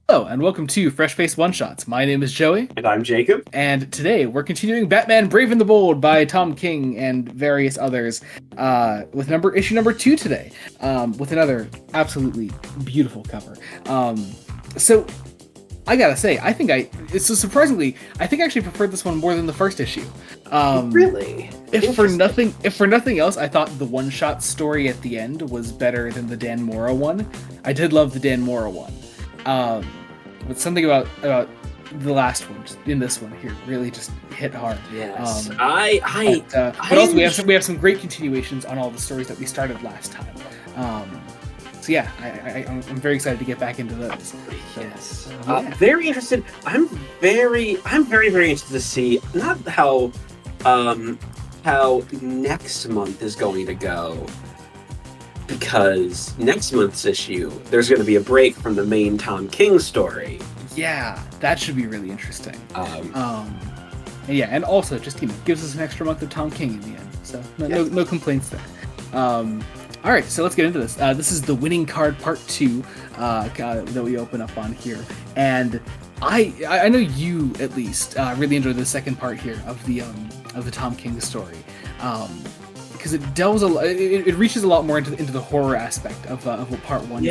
Hello, and welcome to Fresh Face One Shots. My name is Joey, And I'm Jacob. and today we're continuing Batman Brave and the Bold by Tom King and various others, with issue number 2 today, with another absolutely beautiful cover. So I gotta say, I think I actually preferred this one more than the first issue. Really? If for nothing else, I thought the one-shot story at the end was better than the Dan Mora one. I did love the Dan Mora one. But something about the last one in this one here really just hit hard. Yes. But also we have some great continuations on all the stories that we started last time. So yeah, I'm very excited to get back into those. Yes. Yeah. Very interested. I'm very interested to see not how next month is going to go. Because next month's issue, there's going to be a break from the main Tom King story. Yeah, that should be really interesting. And also just gives us an extra month of Tom King in the end. So no complaints there. All right, so let's get into this. This is the winning card part 2 that we open up on here, and I know you at least really enjoyed the second part here of the Tom King story. Because it delves it reaches a lot more into the horror aspect of what part 1 did.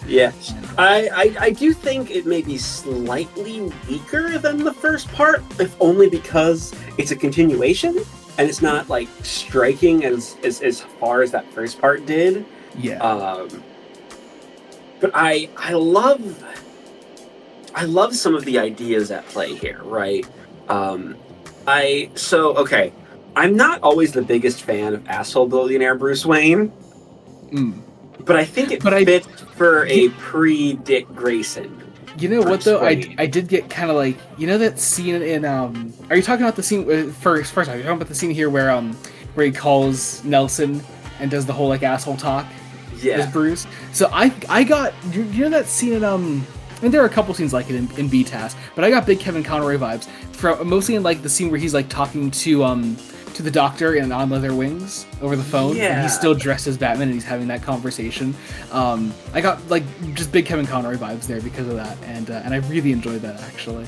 Yes. I do think it may be slightly weaker than the first part, if only because it's a continuation and it's not like striking as far as that first part did. Yeah. But I love some of the ideas at play here, right? Okay. I'm not always the biggest fan of asshole billionaire Bruce Wayne, but I think it fits for a pre-Dick Grayson. You know what though? I Wayne. did get kind of like, that scene in Are you talking about the scene first? Are you talking about the scene here where he calls Nelson and does the whole like asshole talk? Yeah. As Bruce. So I got you know that scene in and there are a couple scenes like it in B-Task, but I got big Kevin Conroy vibes from mostly in like the scene where he's like talking to the doctor in On Leather Wings over the phone. Yeah. And he's still dressed as Batman and he's having that conversation. I got like just big Kevin Conroy vibes there because of that, and I really enjoyed that actually.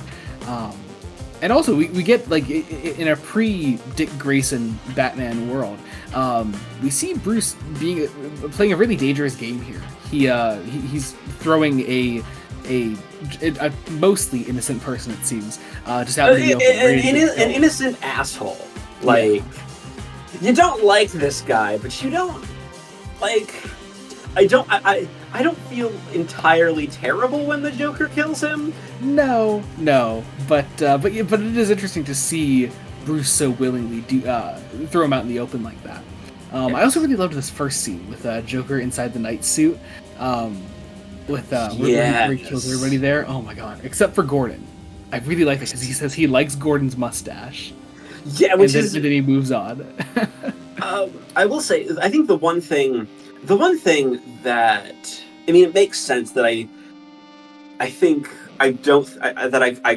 And also we get like in a pre-Dick Grayson Batman world, we see Bruce playing a really dangerous game here. He's throwing a mostly innocent person, it seems, just out in the open. An innocent asshole. Like, you don't like this guy, but you don't like. I don't feel entirely terrible when the Joker kills him. No, but it is interesting to see Bruce so willingly throw him out in the open like that. Yes. I also really loved this first scene with Joker inside the night suit, where he kills everybody there. Oh my god, except for Gordon. I really like this because he says he likes Gordon's mustache. Yeah, and then he moves on. I will say, I think the one thing that, I mean, it makes sense that I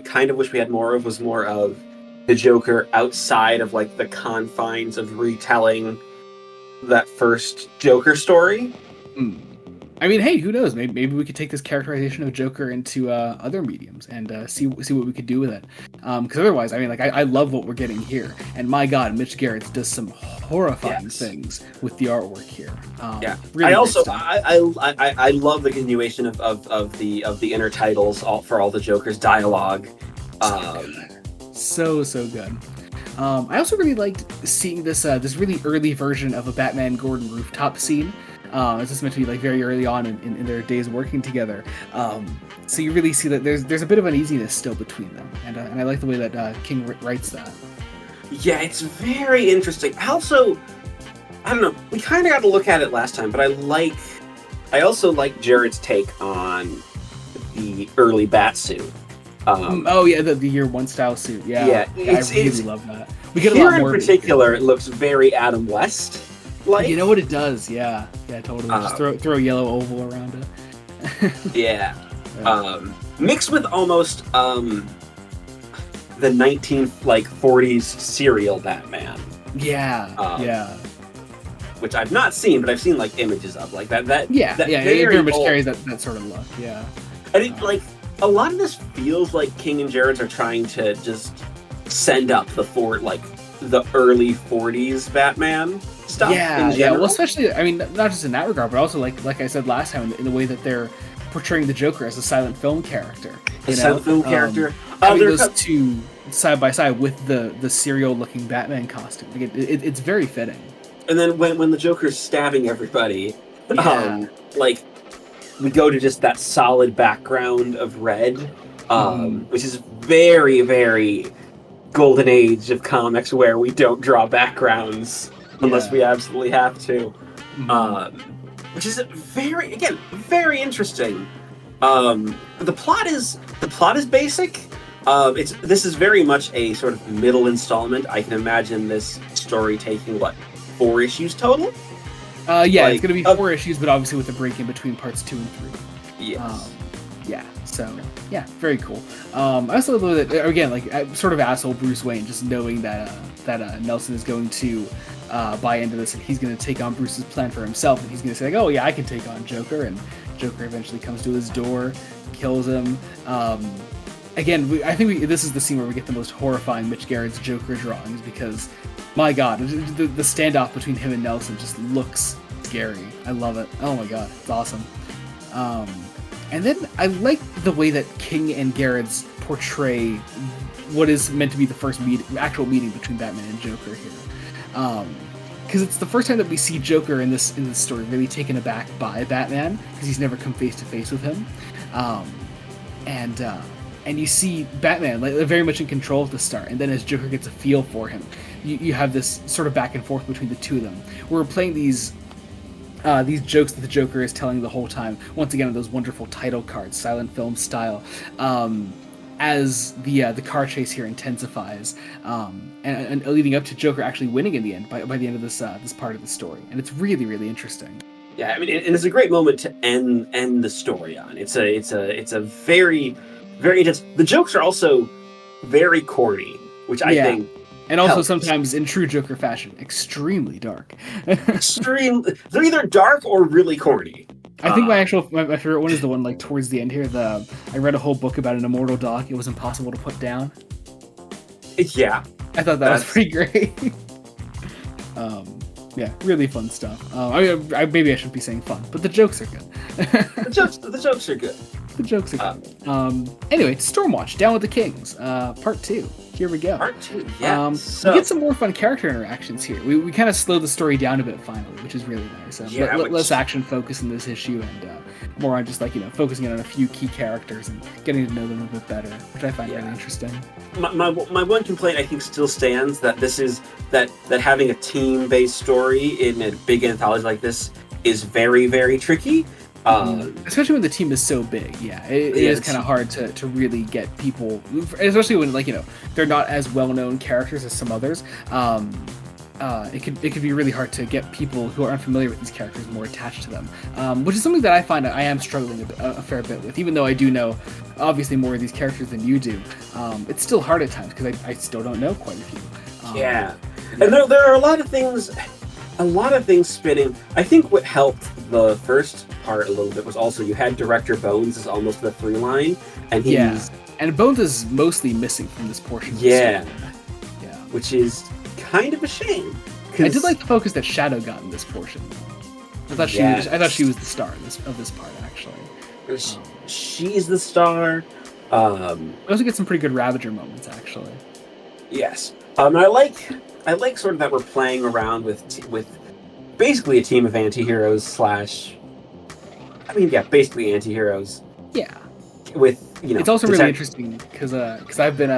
kind of wish we had more of the Joker outside of like the confines of retelling that first Joker story. I mean, hey, who knows? Maybe we could take this characterization of Joker into other mediums and see what we could do with it. Because otherwise, I mean, like I love what we're getting here, and my God, Mitch Garrett does some horrifying things with the artwork here. Really I love the continuation of the inner titles for all the Joker's dialogue. So good. I also really liked seeing this really early version of a Batman Gordon rooftop scene. It's just meant to be like very early on in their days working together. So you really see that there's a bit of uneasiness still between them, and I like the way that King writes that. Yeah, it's very interesting. Also, I don't know, we kind of got to look at it last time, but I also like Jared's take on the early bat suit. The Year One style suit. I really love that. We get a lot more in particular. It looks very Adam West. Like, you know what it does? Yeah, totally. Just throw a yellow oval around it. Yeah. Mixed with almost the 1940s serial Batman. Yeah. Which I've not seen, but I've seen like images of like that. It very much carries that sort of look. Yeah. I think like a lot of this feels like King and Jared's are trying to just send up the early 40s Batman stuff. Yeah. Well, especially, I mean, not just in that regard, but also like I said last time, in the way that they're portraying the Joker as a silent film character. Silent film character. Having those two side by side with the serial-looking Batman costume, it's very fitting. And then when the Joker's stabbing everybody, we go to just that solid background of red, which is very, very golden age of comics where we don't draw backgrounds unless we absolutely have to. Which is very interesting. The plot is basic. This is very much a sort of middle installment. I can imagine this story taking 4 issues total. It's going to be 4 issues, but obviously with a break in between parts 2 and 3. Yes. Very cool. I also love that, again, sort of asshole Bruce Wayne, just knowing that Nelson is going to buy into this, and he's going to take on Bruce's plan for himself, and he's going to say, oh yeah, I can take on Joker, and Joker eventually comes to his door, kills him. Again, I think this is the scene where we get the most horrifying Mitch Garrett's Joker drawings, because, my god, the standoff between him and Nelson just looks scary. I love it. Oh my god, it's awesome. And then I like the way that King and Garrett's portray what is meant to be the first actual meeting between Batman and Joker here. Because it's the first time that we see Joker in this story really taken aback by Batman, because he's never come face to face with him. And you see Batman very much in control at the start, and then as Joker gets a feel for him, you have this sort of back and forth between the two of them. We're playing these jokes that the Joker is telling the whole time, once again on those wonderful title cards, silent film style, as the car chase here intensifies, and leading up to Joker actually winning in the end by the end of this part of the story, and it's really, really interesting. Yeah, I mean, and it's a great moment to end the story on. It's a very, very intense. The jokes are also very corny, which I think. And also sometimes, in true Joker fashion, extremely dark. They're either dark or really corny. I think my favorite one is the one towards the end here. I read a whole book about an immortal dog. It was impossible to put down. Yeah, I thought that was pretty great. Really fun stuff. Maybe I shouldn't be saying fun, but the jokes are good. the jokes are good. The jokes are good. Anyway, Stormwatch, Down with the Kings, Part 2. Here we go. Part 2, yeah. We get some more fun character interactions here. We kind of slow the story down a bit finally, which is really nice. Less action focus in this issue, and more on just focusing in on a few key characters and getting to know them a bit better, which I find really interesting. My one complaint I think still stands, that this is that having a team-based story in a big anthology like this is very, very tricky. Especially when the team is so big, it is kind of hard to really get people, especially when they're not as well-known characters as some others. It could be really hard to get people who are unfamiliar with these characters more attached to them, which is something that I find I am struggling a fair bit with. Even though I do know obviously more of these characters than you do, it's still hard at times because I still don't know quite a few. And there are a lot of things spinning. I think what helped the first part a little bit was also you had Director Bones as almost the through line, and and Bones is mostly missing from this portion of the story. Which is kind of a shame. I did like the focus that Shadow got in this portion. I thought she was the star of this part, actually. She's the star. We also get some pretty good Ravager moments, actually. Yes. I like sort of that we're playing around with basically a team of anti-heroes basically anti-heroes. Yeah. With it's also really interesting because I've been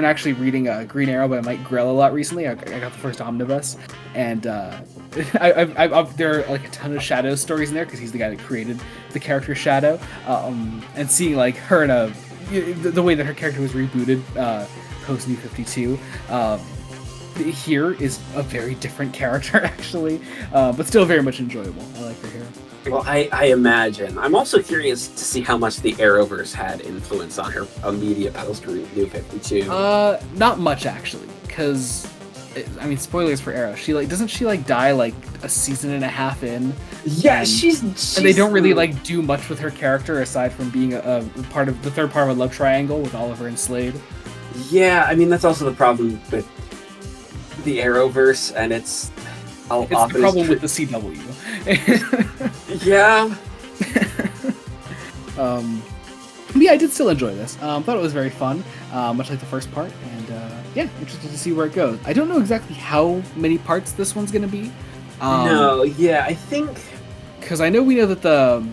actually reading Green Arrow by Mike Grell a lot recently. I got the first omnibus, and there are a ton of Shadow stories in there because he's the guy that created the character Shadow, and seeing her in the way that her character was rebooted post New 52. Here is a very different character, actually, but still very much enjoyable. I like her here. Well, I imagine. I'm also curious to see how much the Arrowverse had influence on her media post New 52. Not much, actually, because I mean, spoilers for Arrow. She like doesn't she like die like a season and a half in? Yeah, and, she's and they don't really like do much with her character aside from being a part of the third part of a love triangle with Oliver and Slade. Yeah, I mean that's also the problem with the Arrowverse, and it's the problem with the CW. Yeah. But yeah, I did still enjoy this. Thought it was very fun, much like the first part, and yeah, interested to see where it goes. I don't know exactly how many parts this one's going to be. No, yeah, I think because I know we know that the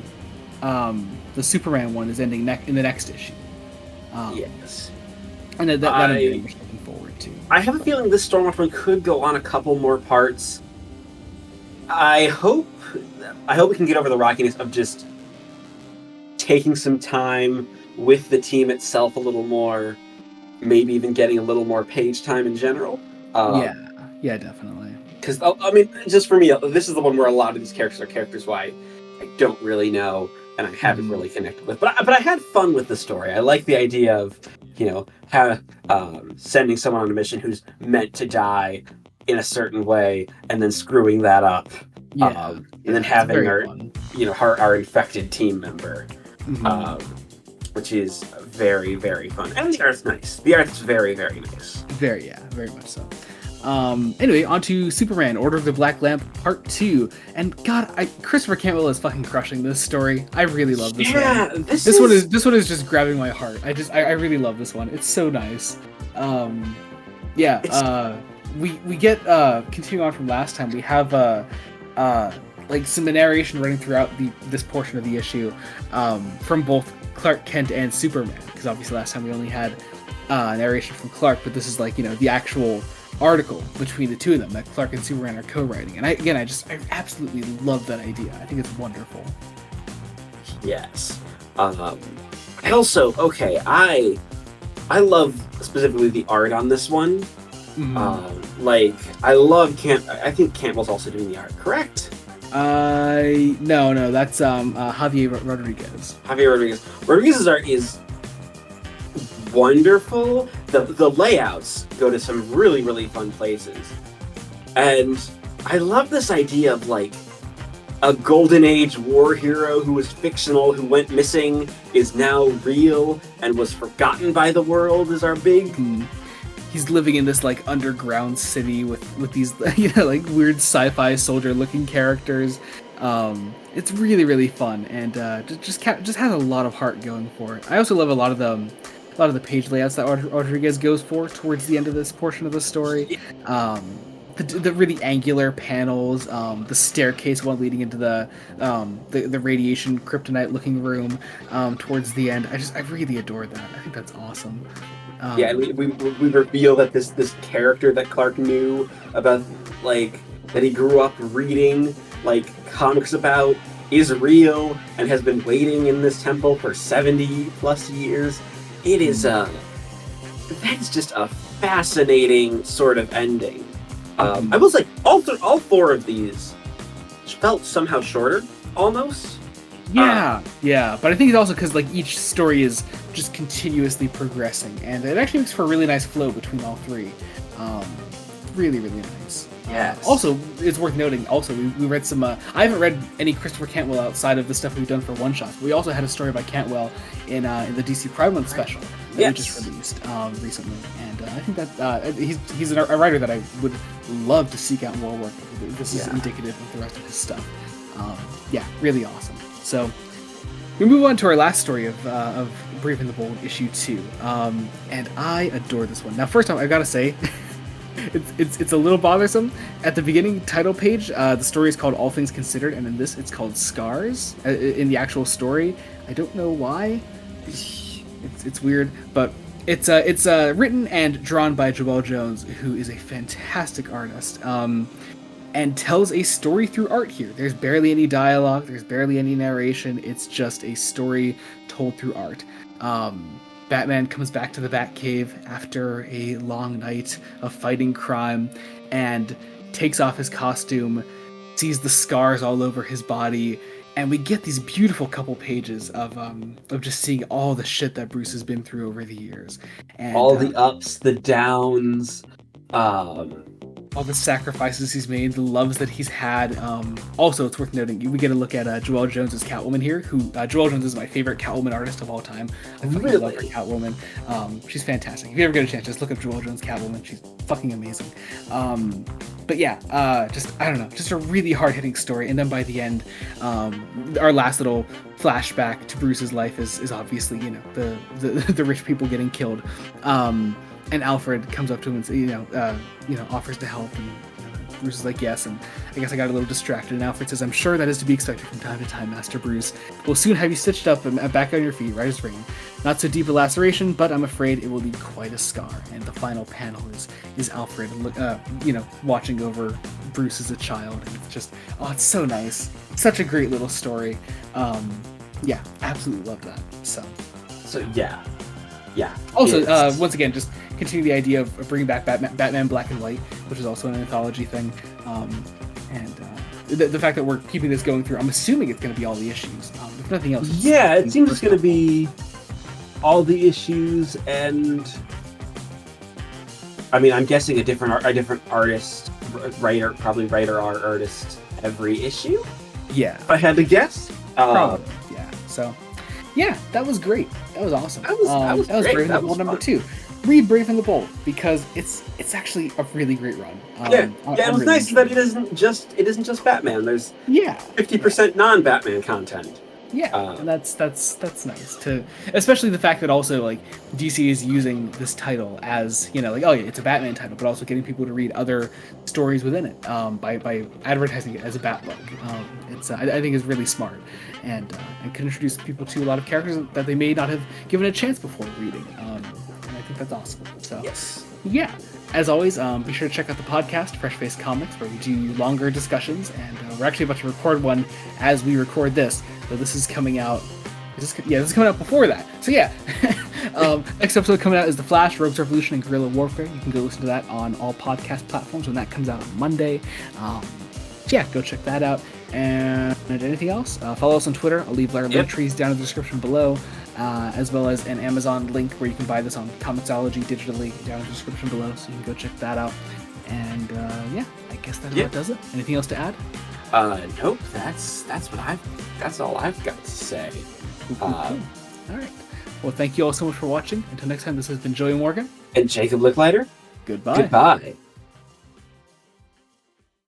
Superman one is ending in the next issue. Yes, and that I'm very much looking forward to. I have a feeling this Stormwatch one could go on a couple more parts. I hope we can get over the rockiness of just taking some time with the team itself a little more, maybe even getting a little more page time in general. Yeah, definitely. Because, I mean, just for me, this is the one where a lot of these characters are characters who I don't really know and I haven't really connected with. But I had fun with the story. I like the idea of, sending someone on a mission who's meant to die in a certain way and then screwing that up. And then having our infected team member. Which is very, very fun. And the art's nice. The art's very, very nice. Very much so. Anyway, on to Superman, Order of the Black Lamp, Part 2. And God, Christopher Cantwell is fucking crushing this story. I really love this one. Yeah, this one is just grabbing my heart. I really love this one. It's so nice. We get continuing on from last time. We have like some narration running throughout this portion of the issue from both Clark Kent and Superman, because obviously last time we only had narration from Clark, but this is like the actual article between the two of them that Clark and Superman are co-writing, and I absolutely love that idea. I think it's wonderful. Yes. I also I love specifically the art on this one. I love I think Campbell's also doing the art, correct? No, that's Javier Rodriguez. Rodriguez's art is wonderful. The layouts go to some really, really fun places. And I love this idea of like a golden age war hero who was fictional, who went missing, is now real, and was forgotten by the world is our big... He's living in this like underground city with these like weird sci-fi soldier looking characters. It's really, really fun, and just has a lot of heart going for it. I also love a lot of the page layouts that Rodriguez goes for towards the end of this portion of the story. The really angular panels, the staircase one leading into the radiation kryptonite looking room towards the end. I really adore that. I think that's awesome. And we reveal that this character that Clark knew about, like, that he grew up reading like comics about, is real and has been waiting in this temple for 70 plus years. It is that is just a fascinating sort of ending. I will say all four of these felt somehow shorter, almost. Yeah, but I think it's also because like each story is just continuously progressing, and it actually makes for a really nice flow between all three. Really, really nice. Yes. Also, it's worth noting. Also, we read some. I haven't read any Christopher Cantwell outside of the stuff we've done for one shots. We also had a story by Cantwell in the DC Pride Month special that we just released recently, and I think that he's a writer that I would love to seek out more work. This is indicative of the rest of his stuff. Really awesome. So we move on to our last story of Brave and the Bold issue 2, and I adore this one. Now, first off, I've got to say. It's a little bothersome. At the beginning title page, the story is called All Things Considered, and in this it's called Scars. In the actual story, I don't know why. It's weird, but it's written and drawn by Joelle Jones, who is a fantastic artist, and tells a story through art here. There's barely any dialogue. There's barely any narration. It's just a story told through art. Batman comes back to the Batcave after a long night of fighting crime and takes off his costume, sees the scars all over his body, and we get these beautiful couple pages of just seeing all the shit that Bruce has been through over the years. And all the ups, the downs, all the sacrifices he's made, the loves that he's had. Also, it's worth noting we get a look at Joelle Jones as Catwoman here. Who Joelle Jones is my favorite Catwoman artist of all time. I fucking love her Catwoman. She's fantastic. If you ever get a chance, just look up Joelle Jones Catwoman. She's fucking amazing. But yeah, just I don't know, just a really hard-hitting story. And then by the end, our last little flashback to Bruce's life is obviously, you know, the rich people getting killed. And Alfred comes up to him and offers to help, and Bruce is like, yes, and I guess I got a little distracted, and Alfred says, I'm sure that is to be expected from time to time, Master Bruce. We'll soon have you stitched up and back on your feet, right as rain. Not so deep a laceration, but I'm afraid it will leave quite a scar. And the final panel is Alfred, watching over Bruce as a child, and it's just, it's so nice. Such a great little story. Yeah, absolutely love that. So yeah. Also, once again, just continue the idea of bringing back Batman Black and White, which is also an anthology thing, and the fact that we're keeping this going through, I'm assuming it's going to be all the issues. If nothing else, yeah, it seems it's going to be all the issues, and I mean, I'm guessing a different artist, writer or artist every issue. Yeah, if I had to guess. Probably. Yeah. So. Yeah, that was great. That was awesome. That was Brave and the Bold number 2. Read Brave and the Bold because it's actually a really great run. It was really nice that it isn't just Batman. There's 50% non-Batman content. Yeah, and that's nice to, especially the fact that also like DC is using this title as, you know, like, oh yeah, it's a Batman title, but also getting people to read other stories within it by advertising it as a Batbook. I think is really smart and can introduce people to a lot of characters that they may not have given a chance before reading. And I think that's awesome. So yes. Yeah. As always, be sure to check out the podcast, Fresh Face Comics, where we do longer discussions, and we're actually about to record one as we record this. So this is coming out. This is coming out before that. So yeah, next episode coming out is The Flash, Rogues Revolution, and Guerrilla Warfare. You can go listen to that on all podcast platforms when that comes out on Monday. Go check that out. And anything else? Follow us on Twitter. I'll leave our link trees down in the description below. As well as an Amazon link where you can buy this on Comixology digitally down in the description below, so you can go check that out. And I guess that about does it. Anything else to add? Nope. That's all I've got to say. Cool. All right. Well, thank you all so much for watching. Until next time, this has been Joey Morgan and Jacob Licklider. Goodbye. Goodbye.